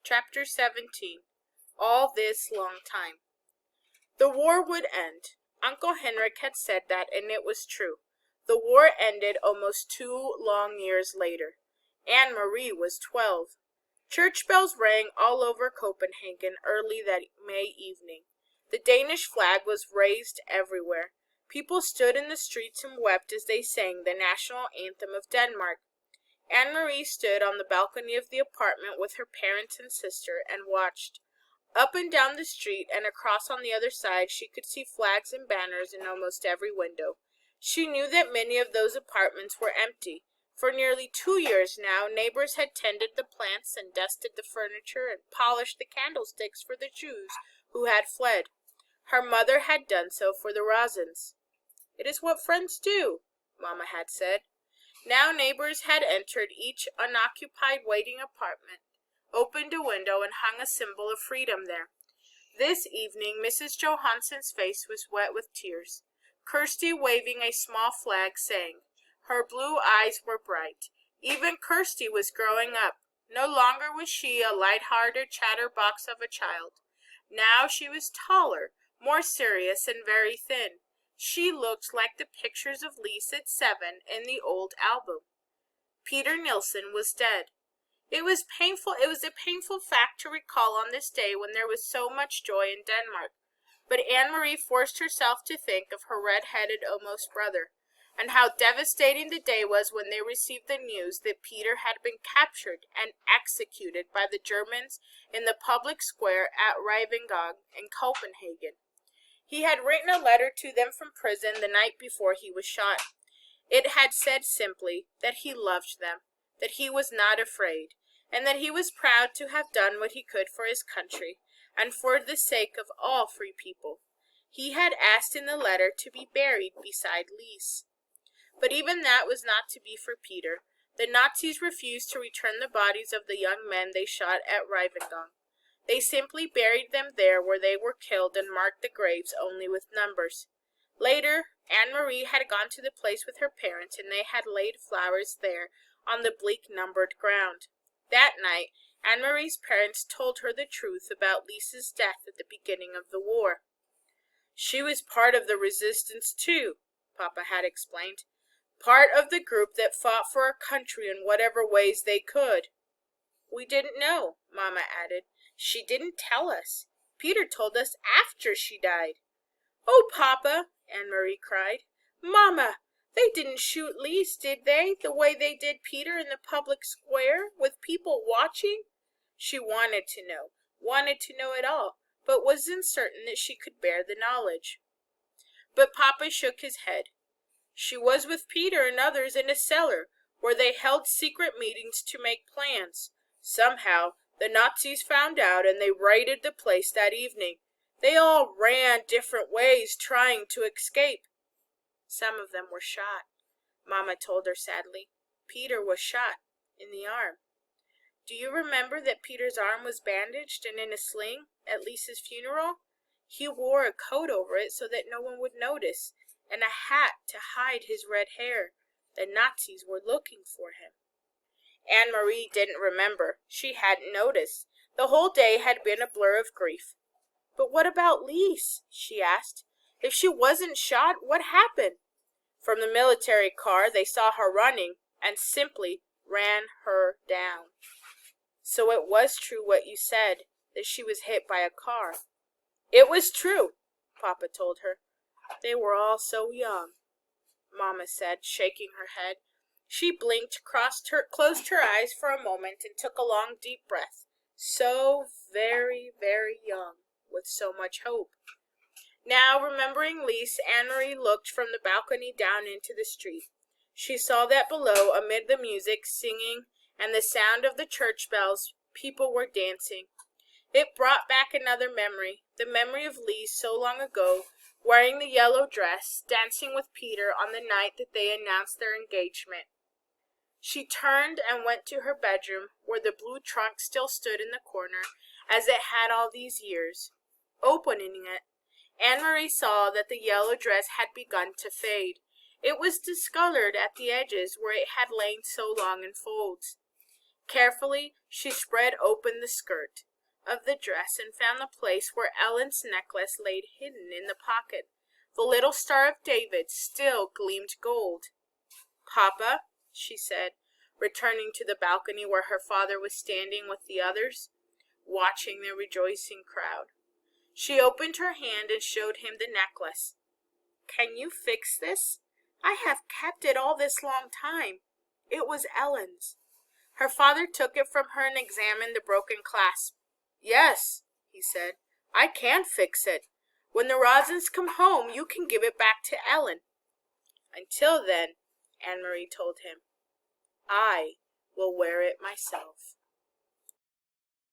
Chapter 17. All this long time. The war would end. Uncle Henrik had said that, and it was true. The war ended almost 2 long years later. Anne-Marie was 12. Church bells rang all over Copenhagen early that May evening. The Danish flag was raised everywhere. People stood in the streets and wept as they sang the national anthem of Denmark. Anne-Marie stood on the balcony of the apartment with her parents and sister and watched. Up and down the street and across on the other side she could see flags and banners in almost every window. She knew that many of those apartments were empty. For nearly 2 years now, neighbors had tended the plants and dusted the furniture and polished the candlesticks for the Jews who had fled. Her mother had done so for the Rosens. "It is what friends do," Mamma had said. Now neighbors had entered each unoccupied waiting apartment, opened a window, and hung a symbol of freedom there. This evening Mrs. Johansen's face was wet with tears. Kirsty, waving a small flag, sang. Her blue eyes were bright. Even Kirsty was growing up. No longer was she a light-hearted chatterbox of a child. Now she was taller, more serious, and very thin. She looked like the pictures of Lise at 7 in the old album. Peter Nilsson was dead. It was a painful fact to recall on this day when there was so much joy in Denmark. But Anne-Marie forced herself to think of her red-headed almost brother, and how devastating the day was when they received the news that Peter had been captured and executed by the Germans in the public square at Rivengård in Copenhagen. He had written a letter to them from prison the night before he was shot. It had said simply that he loved them, that he was not afraid, and that he was proud to have done what he could for his country, and for the sake of all free people. He had asked in the letter to be buried beside Lise. But even that was not to be for Peter. The Nazis refused to return the bodies of the young men they shot at Rivengård. They simply buried them there where they were killed and marked the graves only with numbers. Later, Anne-Marie had gone to the place with her parents, and they had laid flowers there on the bleak numbered ground. That night, Anne-Marie's parents told her the truth about Lise's death at the beginning of the war. "She was part of the resistance too," Papa had explained. "Part of the group that fought for our country in whatever ways they could." "We didn't know," Mama added. "She didn't tell us. Peter told us after she died." "Oh, Papa!" Anne-Marie cried. "Mama! They didn't shoot Lise, did they, the way they did Peter in the public square, with people watching?" She wanted to know it all, but wasn't certain that she could bear the knowledge. But Papa shook his head. "She was with Peter and others in a cellar, where they held secret meetings to make plans. Somehow, the Nazis found out, and they raided the place that evening. They all ran different ways, trying to escape. Some of them were shot," Mama told her sadly. "Peter was shot in the arm. Do you remember that Peter's arm was bandaged and in a sling at Lise's funeral? He wore a coat over it so that no one would notice, and a hat to hide his red hair. The Nazis were looking for him." Anne-Marie didn't remember. She hadn't noticed. The whole day had been a blur of grief. "But what about Lise?" she asked. "If she wasn't shot, what happened?" From the military car, they saw her running and simply ran her down. "So it was true what you said, that she was hit by a car." "It was true," Papa told her. "They were all so young," Mama said, shaking her head. She blinked, closed her eyes for a moment, and took a long, deep breath. So very, very young, with so much hope. Now, remembering Lise, Anne-Marie looked from the balcony down into the street. She saw that below, amid the music, singing, and the sound of the church bells, people were dancing. It brought back another memory, the memory of Lise so long ago, wearing the yellow dress, dancing with Peter on the night that they announced their engagement. She turned and went to her bedroom, where the blue trunk still stood in the corner, as it had all these years. Opening it, Anne-Marie saw that the yellow dress had begun to fade. It was discolored at the edges where it had lain so long in folds. Carefully, she spread open the skirt of the dress and found the place where Ellen's necklace lay hidden in the pocket. The little Star of David still gleamed gold. "Papa," she said, returning to the balcony where her father was standing with the others, watching the rejoicing crowd. She opened her hand and showed him the necklace. "Can you fix this? I have kept it all this long time. It was Ellen's." Her father took it from her and examined the broken clasp. "Yes," he said, "I can fix it. When the Rosens come home, you can give it back to Ellen." "Until then," Anne-Marie told him, "I will wear it myself."